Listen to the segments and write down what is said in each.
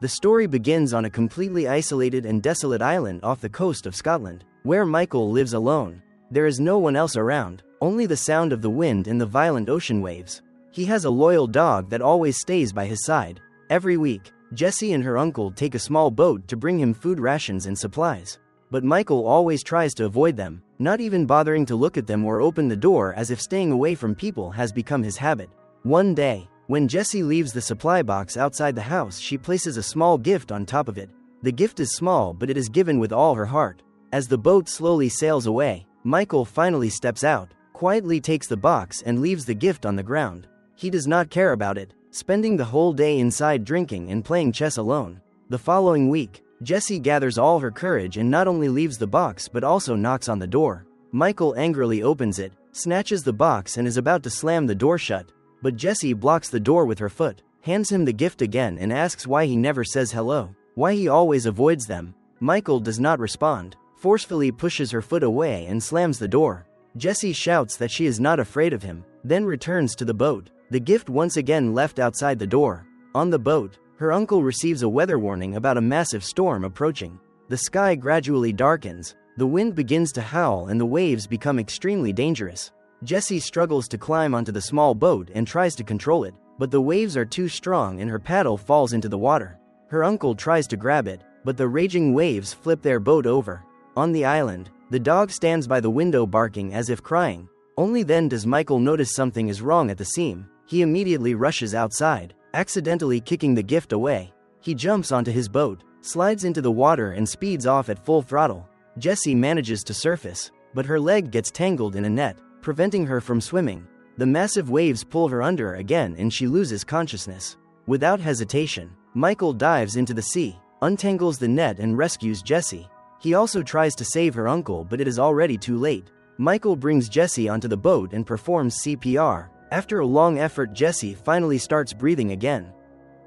The story begins on a completely isolated and desolate island off the coast of Scotland, where Michael lives alone. There is no one else around, only the sound of the wind and the violent ocean waves. He has a loyal dog that always stays by his side. Every week, Jessie and her uncle take a small boat to bring him food rations and supplies. But Michael always tries to avoid them, not even bothering to look at them or open the door, as if staying away from people has become his habit. One day, when Jessie leaves the supply box outside the house, she places a small gift on top of it. The gift is small, but it is given with all her heart. As the boat slowly sails away, Michael finally steps out, quietly takes the box and leaves the gift on the ground. He does not care about it, spending the whole day inside drinking and playing chess alone. The following week, Jessie gathers all her courage and not only leaves the box but also knocks on the door. Michael angrily opens it, snatches the box and is about to slam the door shut. But Jessie blocks the door with her foot, hands him the gift again and asks why he never says hello, why he always avoids them. Michael does not respond, forcefully pushes her foot away and slams the door. Jessie shouts that she is not afraid of him, then returns to the boat. The gift once again left outside the door. On the boat, her uncle receives a weather warning about a massive storm approaching. The sky gradually darkens, the wind begins to howl and the waves become extremely dangerous. Jessie struggles to climb onto the small boat and tries to control it, but the waves are too strong and her paddle falls into the water. Her uncle tries to grab it, but the raging waves flip their boat over. On the island, the dog stands by the window barking as if crying. Only then does Michael notice something is wrong at the seam. He immediately rushes outside, accidentally kicking the gift away. He jumps onto his boat, slides into the water and speeds off at full throttle. Jessie manages to surface, but her leg gets tangled in a net, preventing her from swimming. The massive waves pull her under again and she loses consciousness. Without hesitation, Michael dives into the sea, untangles the net and rescues Jessie. He also tries to save her uncle, but it is already too late. Michael brings Jessie onto the boat and performs CPR. After a long effort, Jessie finally starts breathing again.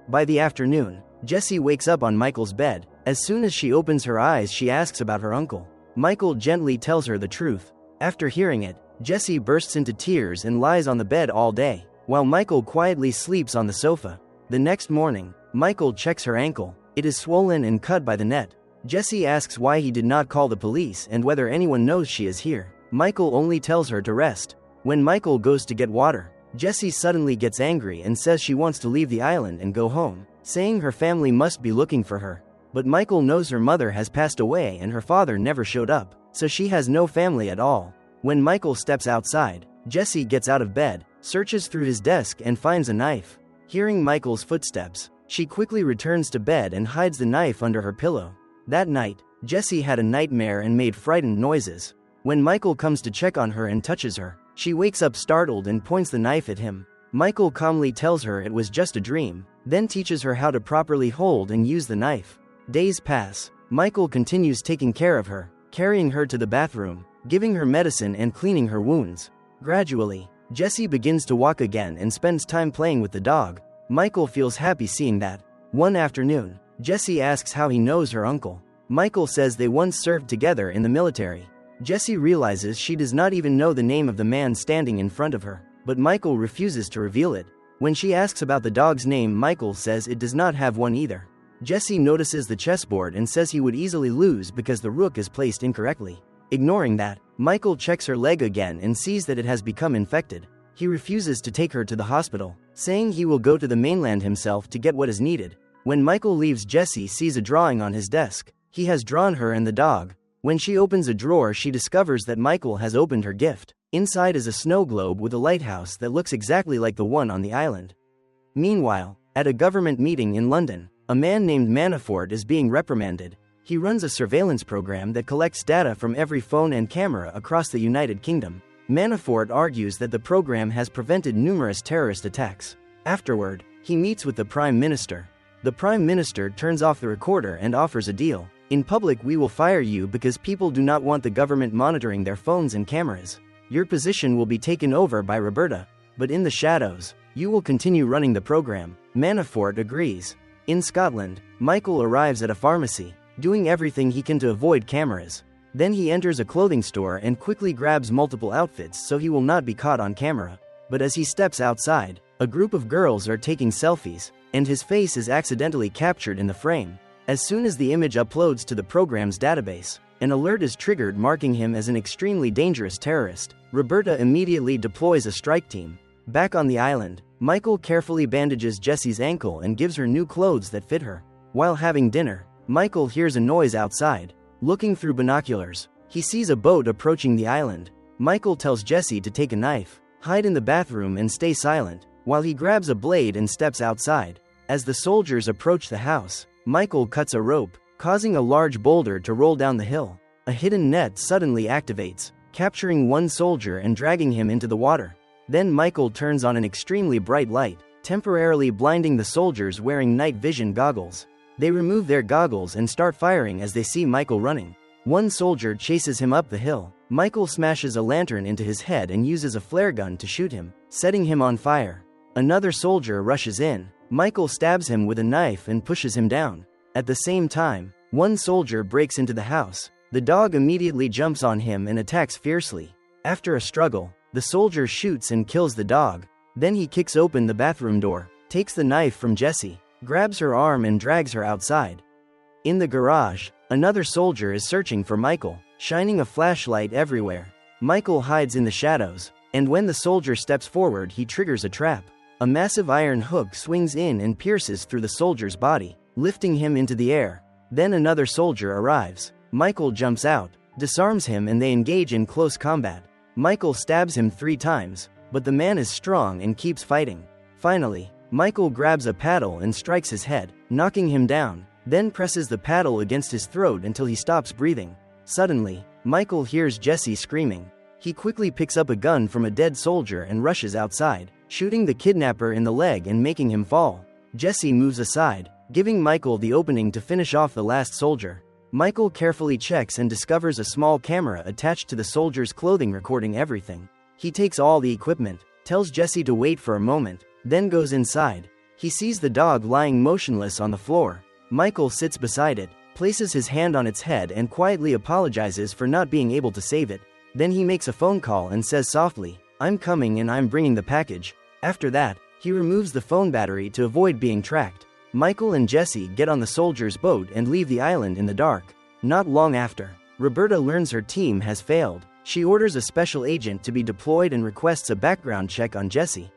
By the afternoon, Jessie wakes up on Michael's bed. As soon as she opens her eyes, she asks about her uncle. Michael gently tells her the truth. After hearing it, Jessie bursts into tears and lies on the bed all day, while Michael quietly sleeps on the sofa. The next morning, Michael checks her ankle. It is swollen and cut by the net. Jessie asks why he did not call the police and whether anyone knows she is here. Michael only tells her to rest. When Michael goes to get water, Jessie suddenly gets angry and says she wants to leave the island and go home, saying her family must be looking for her. But Michael knows her mother has passed away and her father never showed up, so she has no family at all. When Michael steps outside, Jessie gets out of bed, searches through his desk and finds a knife. Hearing Michael's footsteps, she quickly returns to bed and hides the knife under her pillow. That night, Jessie had a nightmare and made frightened noises. When Michael comes to check on her and touches her, she wakes up startled and points the knife at him. Michael calmly tells her it was just a dream, then teaches her how to properly hold and use the knife. Days pass. Michael continues taking care of her, carrying her to the bathroom, giving her medicine and cleaning her wounds. Gradually, Jessie begins to walk again and spends time playing with the dog. Michael feels happy seeing that. One afternoon, Jessie asks how he knows her uncle. Michael says they once served together in the military. Jessie realizes she does not even know the name of the man standing in front of her, but Michael refuses to reveal it. When she asks about the dog's name, Michael says it does not have one either. Jessie notices the chessboard and says he would easily lose because the rook is placed incorrectly. Ignoring that, Michael checks her leg again and sees that it has become infected. He refuses to take her to the hospital, saying he will go to the mainland himself to get what is needed. When Michael leaves, Jessie sees a drawing on his desk. He has drawn her and the dog. When she opens a drawer, she discovers that Michael has opened her gift. Inside is a snow globe with a lighthouse that looks exactly like the one on the island. Meanwhile, at a government meeting in London, a man named Manafort is being reprimanded. He runs a surveillance program that collects data from every phone and camera across the United Kingdom. Manafort argues that the program has prevented numerous terrorist attacks. Afterward, he meets with the Prime Minister. The Prime Minister turns off the recorder and offers a deal. In public, we will fire you because people do not want the government monitoring their phones and cameras. Your position will be taken over by Roberta, but in the shadows, you will continue running the program. Manafort agrees. In Scotland, Michael arrives at a pharmacy, doing everything he can to avoid cameras. Then he enters a clothing store and quickly grabs multiple outfits so he will not be caught on camera. But as he steps outside, a group of girls are taking selfies, and his face is accidentally captured in the frame. As soon as the image uploads to the program's database, an alert is triggered marking him as an extremely dangerous terrorist. Roberta immediately deploys a strike team. Back on the island, Michael carefully bandages Jesse's ankle and gives her new clothes that fit her. While having dinner, Michael hears a noise outside. Looking through binoculars, he sees a boat approaching the island. Michael tells Jesse to take a knife, hide in the bathroom and stay silent, while he grabs a blade and steps outside. As the soldiers approach the house, Michael cuts a rope, causing a large boulder to roll down the hill. A hidden net suddenly activates, capturing one soldier and dragging him into the water. Then Michael turns on an extremely bright light, temporarily blinding the soldiers wearing night vision goggles. They remove their goggles and start firing as they see Michael running. One soldier chases him up the hill. Michael smashes a lantern into his head and uses a flare gun to shoot him, setting him on fire. Another soldier rushes in. Michael stabs him with a knife and pushes him down. At the same time, one soldier breaks into the house. The dog immediately jumps on him and attacks fiercely. After a struggle, the soldier shoots and kills the dog. Then he kicks open the bathroom door, takes the knife from Jessie, grabs her arm and drags her outside. In the garage, another soldier is searching for Michael, shining a flashlight everywhere. Michael hides in the shadows, and when the soldier steps forward, he triggers a trap. A massive iron hook swings in and pierces through the soldier's body, lifting him into the air. Then another soldier arrives. Michael jumps out, disarms him, and they engage in close combat. Michael stabs him 3 times, but the man is strong and keeps fighting. Finally, Michael grabs a paddle and strikes his head, knocking him down, then presses the paddle against his throat until he stops breathing. Suddenly, Michael hears Jesse screaming. He quickly picks up a gun from a dead soldier and rushes outside, shooting the kidnapper in the leg and making him fall. Jesse moves aside, giving Michael the opening to finish off the last soldier. Michael carefully checks and discovers a small camera attached to the soldier's clothing recording everything. He takes all the equipment, tells Jesse to wait for a moment, then goes inside. He sees the dog lying motionless on the floor. Michael sits beside it, places his hand on its head and quietly apologizes for not being able to save it. Then he makes a phone call and says softly, "I'm coming and I'm bringing the package." After that, he removes the phone battery to avoid being tracked. Michael and Jesse get on the soldier's boat and leave the island in the dark. Not long after, Roberta learns her team has failed. She orders a special agent to be deployed and requests a background check on Jesse.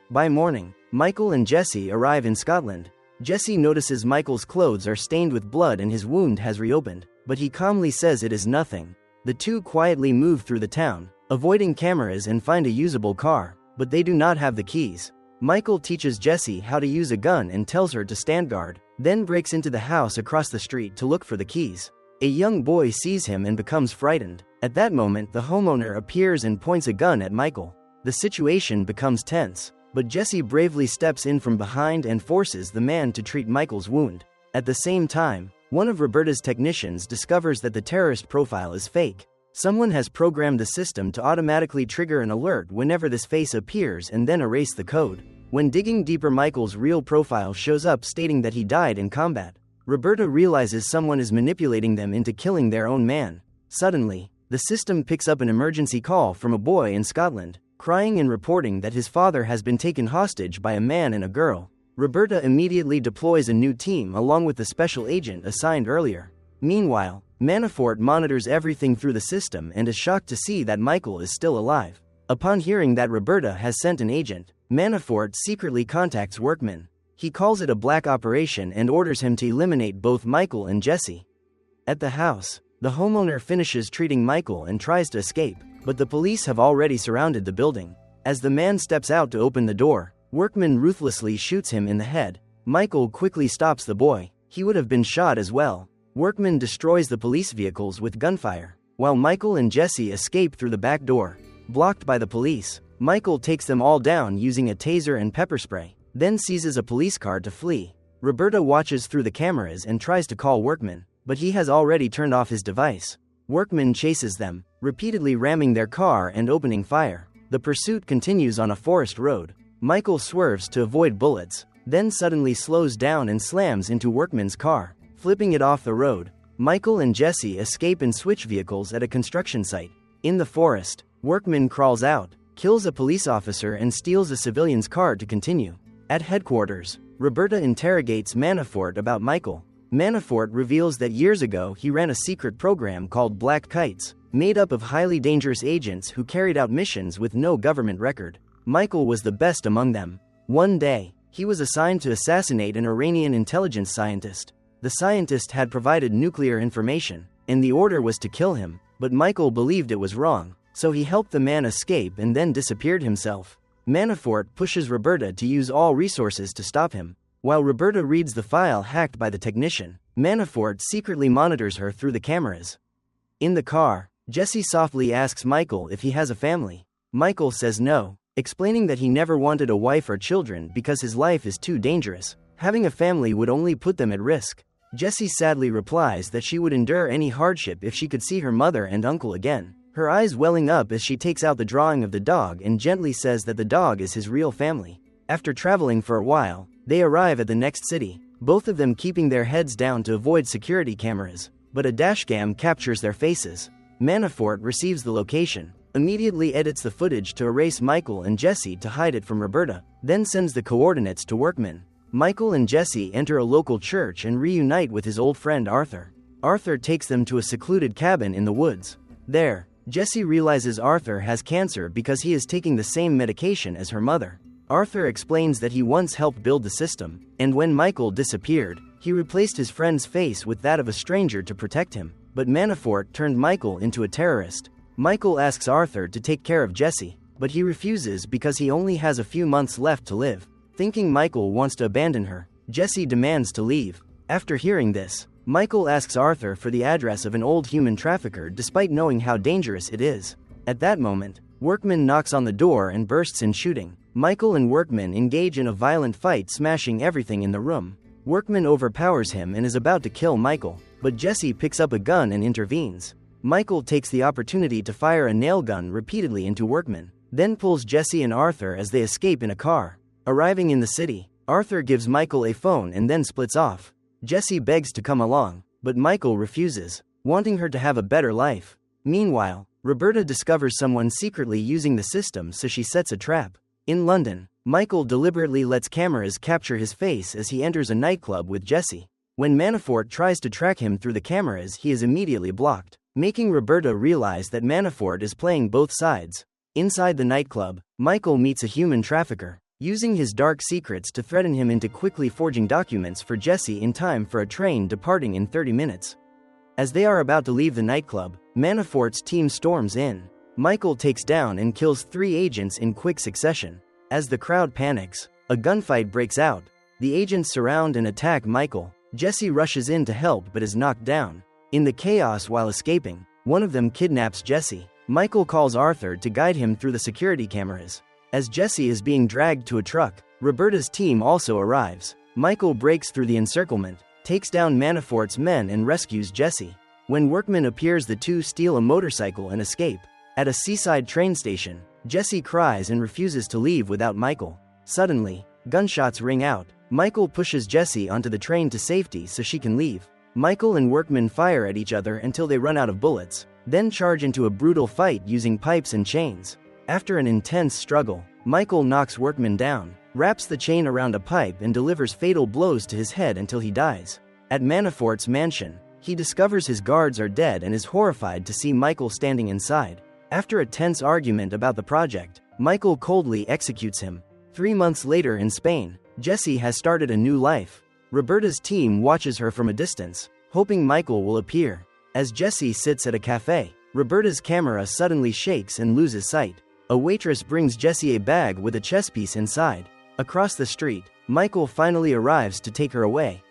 By morning, Michael and Jesse arrive in Scotland. Jesse notices Michael's clothes are stained with blood and his wound has reopened, but he calmly says it is nothing. The two quietly move through the town, avoiding cameras, and find a usable car, but they do not have the keys. Michael teaches Jesse how to use a gun and tells her to stand guard, then breaks into the house across the street to look for the keys. A young boy sees him and becomes frightened. At that moment, the homeowner appears and points a gun at Michael. The situation becomes tense, but Jesse bravely steps in from behind and forces the man to treat Michael's wound. At the same time, one of Roberta's technicians discovers that the terrorist profile is fake. Someone has programmed the system to automatically trigger an alert whenever this face appears and then erase the code. When digging deeper, Michael's real profile shows up stating that he died in combat. Roberta realizes someone is manipulating them into killing their own man. Suddenly, the system picks up an emergency call from a boy in Scotland, crying and reporting that his father has been taken hostage by a man and a girl. Roberta immediately deploys a new team along with the special agent assigned earlier. Meanwhile, Manafort monitors everything through the system and is shocked to see that Michael is still alive. Upon hearing that Roberta has sent an agent, Manafort secretly contacts Workman. He calls it a black operation and orders him to eliminate both Michael and Jesse. At the house, the homeowner finishes treating Michael and tries to escape, but the police have already surrounded the building. As the man steps out to open the door, Workman ruthlessly shoots him in the head. Michael quickly stops the boy. He would have been shot as well. Workman destroys the police vehicles with gunfire, while Michael and Jesse escape through the back door. Blocked by the police, Michael takes them all down using a taser and pepper spray, then seizes a police car to flee. Roberta watches through the cameras and tries to call Workman, but he has already turned off his device. Workman chases them, repeatedly ramming their car and opening fire. The pursuit continues on a forest road. Michael swerves to avoid bullets, then suddenly slows down and slams into Workman's car, flipping it off the road. Michael and Jesse escape and switch vehicles at a construction site. In the forest, Workman crawls out, kills a police officer and steals a civilian's car to continue. At headquarters, Roberta interrogates Manafort about Michael. Manafort reveals that years ago he ran a secret program called Black Kites, made up of highly dangerous agents who carried out missions with no government record. Michael was the best among them. One day, he was assigned to assassinate an Iranian intelligence scientist. The scientist had provided nuclear information, and the order was to kill him, but Michael believed it was wrong, so he helped the man escape and then disappeared himself. Manafort pushes Roberta to use all resources to stop him. While Roberta reads the file hacked by the technician, Manafort secretly monitors her through the cameras. In the car, Jesse softly asks Michael if he has a family. Michael says no, explaining that he never wanted a wife or children because his life is too dangerous. Having a family would only put them at risk. Jesse sadly replies that she would endure any hardship if she could see her mother and uncle again, her eyes welling up as she takes out the drawing of the dog and gently says that the dog is his real family. After traveling for a while, they arrive at the next city, both of them keeping their heads down to avoid security cameras, but a dashcam captures their faces. Manafort receives the location, immediately edits the footage to erase Michael and Jesse to hide it from Roberta, then sends the coordinates to Workman. Michael and Jesse enter a local church and reunite with his old friend Arthur. Arthur takes them to a secluded cabin in the woods. There, Jesse realizes Arthur has cancer because he is taking the same medication as her mother. Arthur explains that he once helped build the system, and when Michael disappeared, he replaced his friend's face with that of a stranger to protect him. But Manafort turned Michael into a terrorist. Michael asks Arthur to take care of Jesse, but he refuses because he only has a few months left to live. Thinking Michael wants to abandon her, Jesse demands to leave. After hearing this, Michael asks Arthur for the address of an old human trafficker despite knowing how dangerous it is. At that moment, Workman knocks on the door and bursts in shooting. Michael and Workman engage in a violent fight, smashing everything in the room. Workman overpowers him and is about to kill Michael, but Jesse picks up a gun and intervenes. Michael takes the opportunity to fire a nail gun repeatedly into Workman, then pulls Jesse and Arthur as they escape in a car. Arriving in the city, Arthur gives Michael a phone and then splits off. Jesse begs to come along, but Michael refuses, wanting her to have a better life. Meanwhile, Roberta discovers someone secretly using the system, so she sets a trap. In London, Michael deliberately lets cameras capture his face as he enters a nightclub with Jesse. When Manafort tries to track him through the cameras, he is immediately blocked, making Roberta realize that Manafort is playing both sides. Inside the nightclub, Michael meets a human trafficker, using his dark secrets to threaten him into quickly forging documents for Jesse in time for a train departing in 30 minutes. As they are about to leave the nightclub, Manafort's team storms in. Michael takes down and kills 3 agents in quick succession. As the crowd panics, a gunfight breaks out. The agents surround and attack Michael. Jesse rushes in to help but is knocked down. In the chaos while escaping, one of them kidnaps Jesse. Michael calls Arthur to guide him through the security cameras. As Jesse is being dragged to a truck, Roberta's team also arrives. Michael breaks through the encirclement, takes down Manafort's men and rescues Jesse. When Workman appears, the two steal a motorcycle and escape. At a seaside train station, Jesse cries and refuses to leave without Michael. Suddenly, gunshots ring out. Michael pushes Jesse onto the train to safety so she can leave. Michael and Workman fire at each other until they run out of bullets, then charge into a brutal fight using pipes and chains. After an intense struggle, Michael knocks Workman down, wraps the chain around a pipe and delivers fatal blows to his head until he dies. At Manafort's mansion, he discovers his guards are dead and is horrified to see Michael standing inside. After a tense argument about the project, Michael coldly executes him. 3 months later in Spain, Jesse has started a new life. Roberta's team watches her from a distance, hoping Michael will appear. As Jesse sits at a cafe, Roberta's camera suddenly shakes and loses sight. A waitress brings Jesse a bag with a chess piece inside. Across the street, Michael finally arrives to take her away.